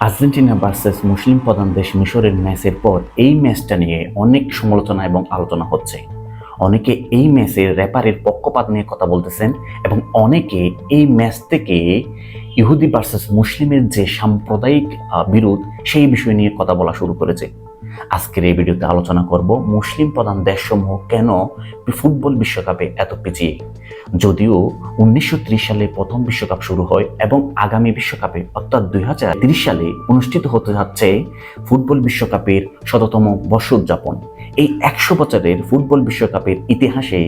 Argentina versus মুসলিম প্রধান দেশ মিশরের ম্যাচের পর এই ম্যাচটা নিয়ে অনেক সমালোচনা এবং আলোচনা হচ্ছে। অনেকে এই ম্যাচের রেফারির পক্ষপাত নিয়ে কথা বলতেছেন এবং অনেকে এই ম্যাচ থেকে ইহুদি ভার্সেস মুসলিমের যে সাম্প্রদায়িক বিরোধ সেই বিষয় নিয়ে কথা বলা শুরু করেছে। আজকের এই ভিডিওতে আলোচনা করব মুসলিম প্রধান দেশসমূহ কেন ফুটবল বিশ্বকাপে এত পিছিয়ে। যদিও 1930 সালে প্রথম বিশ্বকাপ শুরু হয় এবং আগামী বিশ্বকাপে অর্থাৎ 2030 সালে অনুষ্ঠিত হতে যাচ্ছে ফুটবল বিশ্বকাপের 100তম বর্ষ উদযাপন। এই 100 বছরের ফুটবল বিশ্বকাপের ইতিহাসে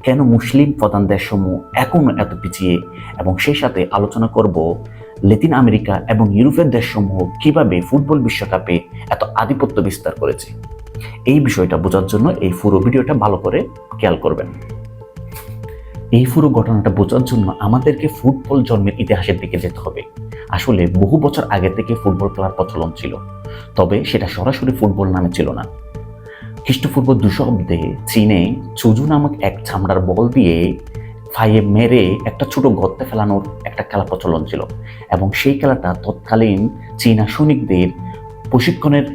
কেন মুসলিম প্রধান দেশসমূহ এখনো এত পিছিয়ে, এবং সেই সাথে আলোচনা করব লাতিন আমেরিকা এবং ইউরোপের দেশসমূহ কিভাবে ফুটবল বিশ্বকাপে এত আধিপত্য বিস্তার করেছে। এই বিষয়টা বোঝার জন্য এই পুরো ভিডিওটা ভালো করে খেয়াল করবেন। এই পুরো ঘটনাটা বোঝার জন্য আমাদেরকে ফুটবল জন্মের ইতিহাসের দিকে যেতে হবে। আসলে বহু বছর আগে থেকে ফুটবল খেলার প্রচলন ছিল, তবে সেটা সরাসরি ফুটবল নামে ছিল না। খ্রিস্টপূর্ব 200 অব্দে চীনে চুজু নামক এক চামড়ার বল দিয়ে ফাইয়ে মেরে একটা ছোট গর্তে ফেলানোর একটা খেলা প্রচলন ছিল, এবং সেই খেলাটা তৎকালীন চীনা সৈনিকদের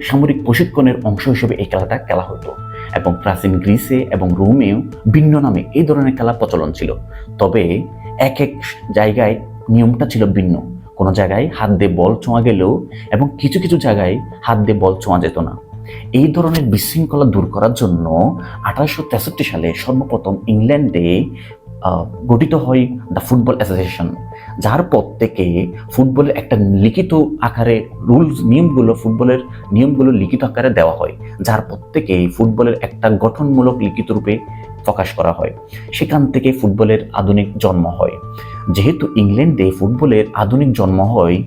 সামরিক প্রশিক্ষণের অংশ হিসেবে এই খেলাটা খেলা হতো। এবং প্রাচীন গ্রিসে এবং রোমেও ভিন্ন নামে এই ধরনের খেলা প্রচলন ছিল, তবে এক এক জায়গায় নিয়মটা ছিল ভিন্ন। কোনো জায়গায় হাত দিয়ে বল ছোঁয়া গেলেও এবং কিছু কিছু জায়গায় হাত দিয়ে বল ছোঁয়া যেত না। এই ধরনের বিশৃঙ্খলা দূর করার জন্য 1863 সালে সর্বপ্রথম ইংল্যান্ডে গঠিত হয় দ্য ফুটবল অ্যাসোসিয়েশন, যার পর থেকে ফুটবলের একটা লিখিত আকারে ফুটবলের নিয়মগুলো লিখিত আকারে দেওয়া হয়, যার পর থেকে ফুটবলের একটা গঠনমূলক লিখিত রূপে প্রকাশ করা হয়। সেখান থেকে ফুটবলের আধুনিক জন্ম হয়। যেহেতু ইংল্যান্ডে ফুটবলের আধুনিক জন্ম হয়,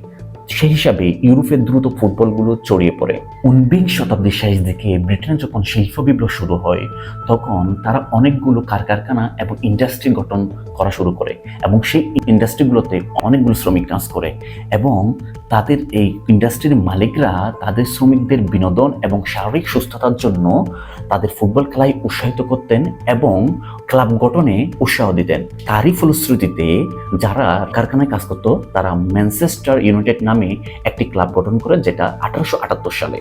সেই হিসাবে ইউরোপের দ্রুত ফুটবলগুলো ছড়িয়ে পড়ে। 19 শতাব্দীর শেষ দিকে ব্রিটেনে যখন শিল্প বিপ্লব শুরু হয়, তখন তারা অনেকগুলো কারখানা এবং ইন্ডাস্ট্রি গঠন করা শুরু করে, এবং সেই ইন্ডাস্ট্রিগুলোতে অনেকগুলো শ্রমিক কাজ করে, এবং তাদের এই ইন্ডাস্ট্রির মালিকরা তাদের শ্রমিকদের বিনোদন এবং শারীরিক সুস্থতার জন্য তাদের ফুটবল খেলায় উৎসাহিত করতেন এবং ক্লাব গঠনে উৎসাহ দিতেন। তারই ফলশ্রুতিতে যারা কারখানায় কাজ করতো তারা ম্যানচেস্টার ইউনাইটেড নামে একটি ক্লাব গঠন করে, যেটা 1878 সালে,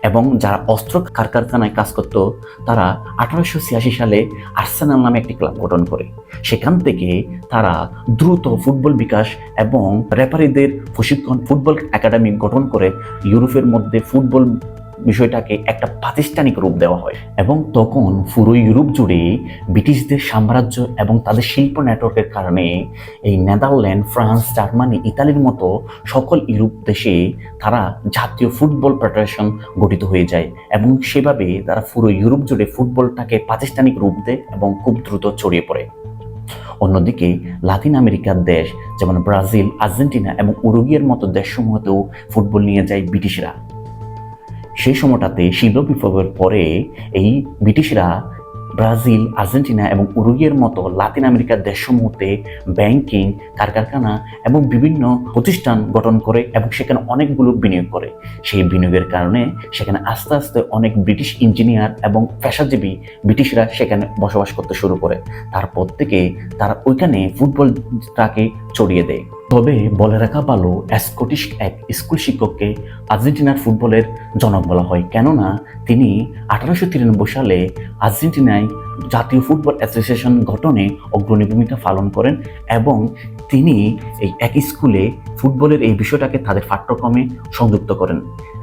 এবং যারা অস্ত্র কারখানায় কাজ করতো তারা 1886 সালে আর্সেনাল নামে একটি ক্লাব গঠন করে। সেখান থেকে তারা দ্রুত ফুটবল বিকাশ এবং রেফারিদের প্রশিক্ষণ ফুটবল একাডেমি গঠন করে ইউরোপের মধ্যে ফুটবল বিষয়টাকে একটা প্রাতিষ্ঠানিক রূপ দেওয়া হয়। এবং তখন পুরো ইউরোপ জুড়ে ব্রিটিশদের সাম্রাজ্য এবং তাদের শিল্প নেটওয়ার্কের কারণে এই নেদারল্যান্ড, ফ্রান্স, জার্মানি, ইতালির মতো সকল ইউরোপ দেশে তারা জাতীয় ফুটবল ফেডারেশন গঠিত হয়ে যায়, এবং সেভাবে তারা পুরো ইউরোপ জুড়ে ফুটবলটাকে প্রাতিষ্ঠানিক রূপ দেয় এবং খুব দ্রুত ছড়িয়ে পড়ে। অন্যদিকে লাতিন আমেরিকার দেশ যেমন ব্রাজিল, আর্জেন্টিনা এবং উরুগুয়ের মতো দেশসমূহতেও ফুটবল নিয়ে যায় ব্রিটিশরা। সেই সময়টাতে শিল্প বিপ্লবের পরে এই ব্রিটিশরা ব্রাজিল, আর্জেন্টিনা এবং উরুগুয়ের মতো লাতিন আমেরিকার দেশসমূহতে ব্যাংকিং, কারখানা এবং বিভিন্ন প্রতিষ্ঠান গঠন করে এবং সেখানে অনেকগুলো বিনিয়োগ করে। সেই বিনিয়োগের কারণে সেখানে আস্তে আস্তে অনেক ব্রিটিশ ইঞ্জিনিয়ার এবং পেশাজীবী ব্রিটিশরা সেখানে বসবাস করতে শুরু করে। তারপর থেকে তারা ওইখানে ফুটবলটাকে ছড়িয়ে দেয়। তবে বলে রাখা ভালো, স্কটিশ এক স্কুল শিক্ষককে আর্জেন্টিনার ফুটবলের জনক বলা হয়, কেননা তিনি 1893 সালে আর্জেন্টিনায় জাতীয় ফুটবল অ্যাসোসিয়েশন গঠনে অগ্রণী ভূমিকা পালন করেন, এবং তিনি এই এক স্কুলে ফুটবলের এই বিষয়টাকে তাদের পাঠ্যক্রমে সংযুক্ত করেন।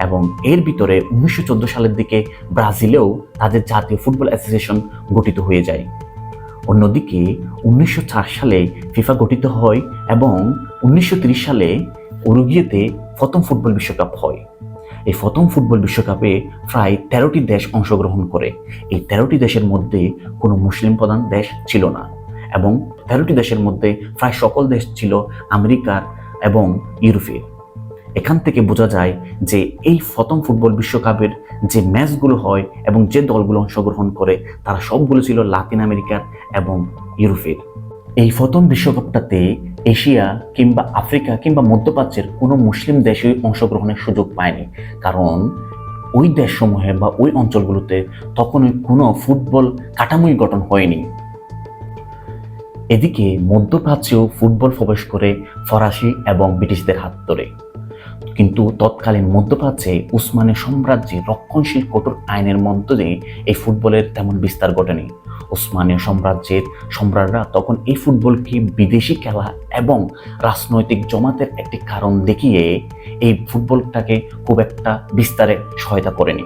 এবং এর ভিতরে 1914 সালের দিকে ব্রাজিলেও তাদের জাতীয় ফুটবল অ্যাসোসিয়েশন গঠিত হয়ে যায়। অন্যদিকে 1904 সালে ফিফা গঠিত হয় এবং 1930 সালে উরুগুয়েতে প্রথম ফুটবল বিশ্বকাপ হয়। এই প্রথম ফুটবল বিশ্বকাপে প্রায় 13টি দেশ অংশগ্রহণ করে। এই 13টি দেশের মধ্যে কোনো মুসলিম প্রধান দেশ ছিল না, এবং 13টি দেশের মধ্যে প্রায় সকল দেশ ছিল আমেরিকার এবং ইউরোপের। এখান থেকে বোঝা যায় যে এই প্রথম ফুটবল বিশ্বকাপের যে ম্যাচগুলো হয় এবং যে দলগুলো অংশগ্রহণ করে তারা সবগুলো ছিল লাতিন আমেরিকার এবং ইউরোপের। এই প্রথম বিশ্বকাপটাতে এশিয়া কিংবা আফ্রিকা কিংবা মধ্যপ্রাচ্যের কোনো মুসলিম দেশই অংশগ্রহণের সুযোগ পায়নি, কারণ ওই দেশসমূহে বা ওই অঞ্চলগুলোতে তখনই কোনো ফুটবল কাঠামোই গঠন হয়নি। এদিকে মধ্যপ্রাচ্যেও ফুটবল প্রবেশ করে ফরাসি এবং ব্রিটিশদের হাত ধরে। কিন্তু তৎকালীন মধ্যপ্রাচ্যে উসমানীয় সাম্রাজ্যের রক্ষণশীল কঠোর আইনের মধ্য দিয়ে এই ফুটবলের তেমন বিস্তার ঘটেনি। উসমানীয় সাম্রাজ্যের সম্রাটরা তখন এই ফুটবলকে বিদেশি খেলা এবং রাজনৈতিক জমাতের একটি কারণ দেখিয়ে এই ফুটবলটাকে খুব একটা বিস্তারে সহায়তা করেনি।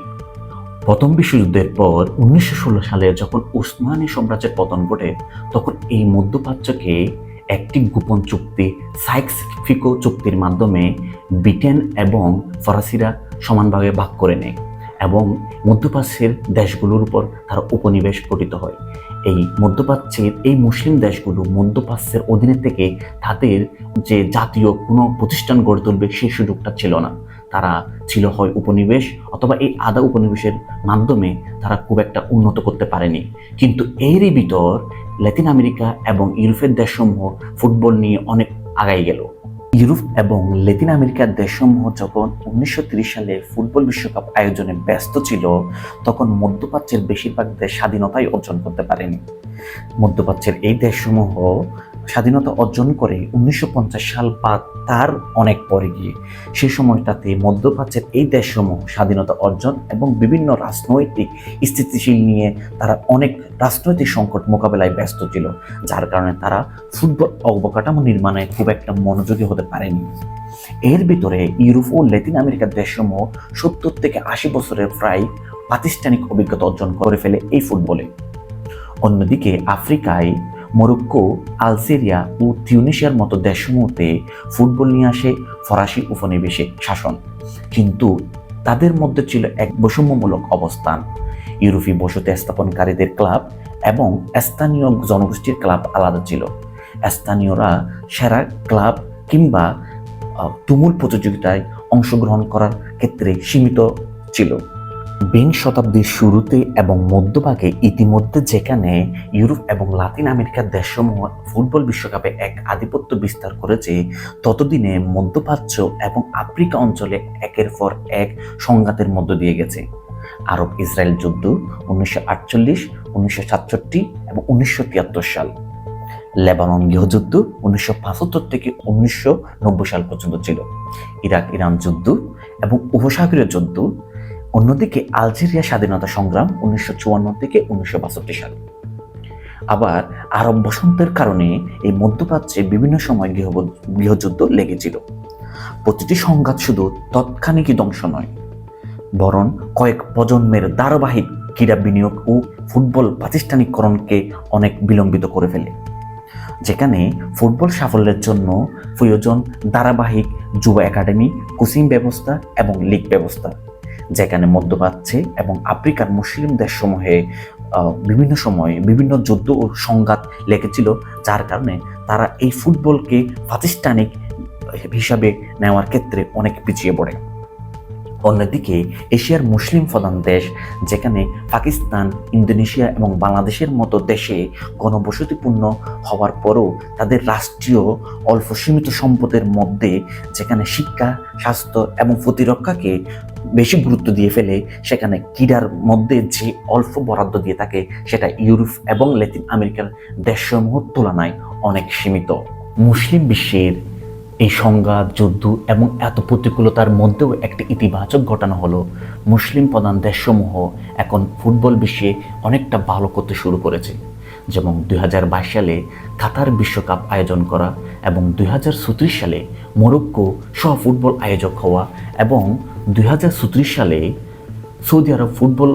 প্রথম বিশ্বযুদ্ধের পর 1916 সালে যখন উসমানীয় সাম্রাজ্যের পতন ঘটে, তখন এই মধ্যপ্রাচ্যকে একটি গোপন চুক্তি সাইক্স-পিকো চুক্তির মাধ্যমে ব্রিটেন এবং ফরাসিরা সমানভাবে ভাগ করে নেয় এবং মধ্যপ্রাচ্যের দেশগুলোর উপর তারা উপনিবেশ গঠিত হয়। এই মধ্যপ্রাচ্যের এই মুসলিম দেশগুলো মধ্যপ্রাচ্যের অধীনে থেকে তাদের যে জাতীয় কোনো প্রতিষ্ঠান গড়ে তুলবে সেই সুযোগটা ছিল না। তারা ছিল হয় উপনিবেশ অথবা এই আধা উপনিবেশের মাধ্যমে তারা খুব একটা উন্নত করতে পারেনি। কিন্তু এরই ভিতর ল্যাটিন আমেরিকা এবং ইউরোপের দেশসমূহ ফুটবল নিয়ে অনেক আগাই গেল। ইউরোপ এবং ল্যাটিন আমেরিকার দেশসমূহ যখন 1930 সালে ফুটবল বিশ্বকাপ আয়োজনে ব্যস্ত ছিল, তখন মধ্যপ্রাচ্যের বেশিরভাগ দেশ স্বাধীনতাই অর্জন করতে পারেনি। মধ্যপ্রাচ্যের এই দেশসমূহ স্বাধীনতা অর্জন করে 1950 সাল বা তার অনেক পরে গিয়ে সে সময়টাতে মধ্যপ্রাচ্যের এই দেশসমূহ স্বাধীনতা অর্জন এবং বিভিন্ন রাজনৈতিক স্থিতিশীল নিয়ে তারা অনেক রাজনৈতিক সংকট মোকাবেলায় ব্যস্ত ছিল, যার কারণে তারা ফুটবল অবকাঠামো নির্মাণে খুব একটা মনোযোগী হতে পারেনি। এর ভিতরে ইউরোপ ও ল্যাটিন আমেরিকার দেশসমূহ 70 থেকে 80 বছরের প্রায় প্রাতিষ্ঠানিক অভিজ্ঞতা অর্জন করে ফেলে এই ফুটবলে। অন্যদিকে আফ্রিকায় মরক্কো, আলজেরিয়া ও তিউনিসিয়ার মতো দেশসমূহতে ফুটবল নিয়ে আসে ফরাসি উপনিবেশিক শাসন, কিন্তু তাদের মধ্যে ছিল এক বৈষম্যমূলক অবস্থান। ইউরোপী বসতি স্থাপনকারীদের ক্লাব এবং স্থানীয় জনগোষ্ঠীর ক্লাব আলাদা ছিল। স্থানীয়রা সেরা ক্লাব কিংবা তুমুল প্রতিযোগিতায় অংশগ্রহণ করার ক্ষেত্রে সীমিত ছিল। বিংশ শতাব্দীর শুরুতে এবং মধ্যভাগে ইতিমধ্যে যেখানে ইউরোপ এবং লাতিন আমেরিকার দেশসমূহ ফুটবল বিশ্বকাপে এক আধিপত্য বিস্তার করেছে, ততদিনে মধ্যপ্রাচ্য এবং আফ্রিকা অঞ্চলে একের পর এক সংঘাতের মধ্য দিয়ে গেছে। আরব ইসরায়েল যুদ্ধ 1948, 1967 এবং 1973 সাল, লেবানন গৃহযুদ্ধ 1975 থেকে 1990 সাল পর্যন্ত ছিল, ইরাক ইরান যুদ্ধ এবং উপসাগরীয় যুদ্ধ। অন্যদিকে আলজেরিয়া স্বাধীনতা সংগ্রাম 1954 থেকে 1962 সাল। আবার আরব বসন্তের কারণে এই মধ্যপ্রাচ্যে বিভিন্ন সময় গৃহযুদ্ধ লেগেছিল। প্রতিটি সংঘাত শুধু তৎক্ষণিকই ধ্বংস নয়, বরং কয়েক প্রজন্মের ধারাবাহিক ক্রীড়া বিনিয়োগ ও ফুটবল প্রাতিষ্ঠানিকরণকে অনেক বিলম্বিত করে ফেলে। যেখানে ফুটবল সাফল্যের জন্য প্রয়োজন ধারাবাহিক যুব একাডেমি, কোচিং ব্যবস্থা এবং লীগ ব্যবস্থা, যেখানে মধ্যপ্রাচ্যে এবং আফ্রিকার মুসলিম দেশসমূহে বিভিন্ন সময়ে বিভিন্ন যুদ্ধ ও সংঘাত লেগেছিল, যার কারণে তারা এই ফুটবলকে প্রাতিষ্ঠানিক হিসাবে নেওয়ার ক্ষেত্রে অনেক পিছিয়ে পড়ে। অন্যদিকে এশিয়ার মুসলিম প্রধান দেশ, যেখানে পাকিস্তান, ইন্দোনেশিয়া এবং বাংলাদেশের মতো দেশে ঘনবসতিপূর্ণ হওয়ার পরও তাদের রাষ্ট্রীয় অল্প সীমিত সম্পদের মধ্যে যেখানে শিক্ষা, স্বাস্থ্য এবং প্রতিরক্ষাকে বেশি গুরুত্ব দিয়ে ফেলে, সেখানে ক্রীড়ার মধ্যে যে অল্প বরাদ্দ দিয়ে থাকে সেটা ইউরোপ এবং ল্যাটিন আমেরিকার দেশসমূহের তুলনায় অনেক সীমিত। মুসলিম বিশ্বের এই সংঘাত, যুদ্ধ এবং এত প্রতিকূলতার মধ্যেও একটি ইতিবাচক ঘটনা হলো মুসলিম প্রধান দেশসমূহ এখন ফুটবল বিশ্বে অনেকটা ভালো করতে শুরু করেছে। যেমন 2022 সালে কাতার বিশ্বকাপ আয়োজন করা এবং 2034 সালে মরক্কো সহ ফুটবল আয়োজক হওয়া এবং 2034 সালে সৌদি আরব ফুটবল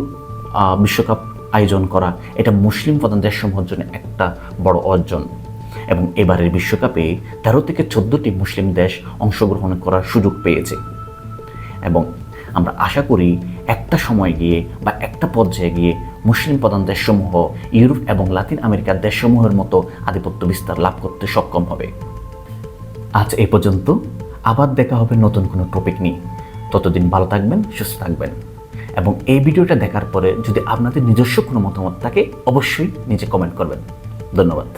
বিশ্বকাপ আয়োজন করা, এটা মুসলিম প্রধান দেশসমূহের জন্য একটা বড় অর্জন। এবং এবারের বিশ্বকাপে 13 থেকে 14টি মুসলিম দেশ অংশগ্রহণ করার সুযোগ পেয়েছে এবং আমরা আশা করি একটা সময় গিয়ে বা একটা পর্যায়ে গিয়ে মুসলিম প্রধান দেশসমূহ ইউরোপ এবং লাতিন আমেরিকার দেশসমূহের মতো আধিপত্য বিস্তার লাভ করতে সক্ষম হবে। আজ এই পর্যন্ত, আবার দেখা হবে নতুন কোনো টপিক নিয়ে। ততদিন ভালো থাকবেন, সুস্থ থাকবেন এবং এই ভিডিওটা দেখার পরে যদি আপনাদের নিজস্ব কোনো মতামত থাকে অবশ্যই নিচে কমেন্ট করবেন। ধন্যবাদ।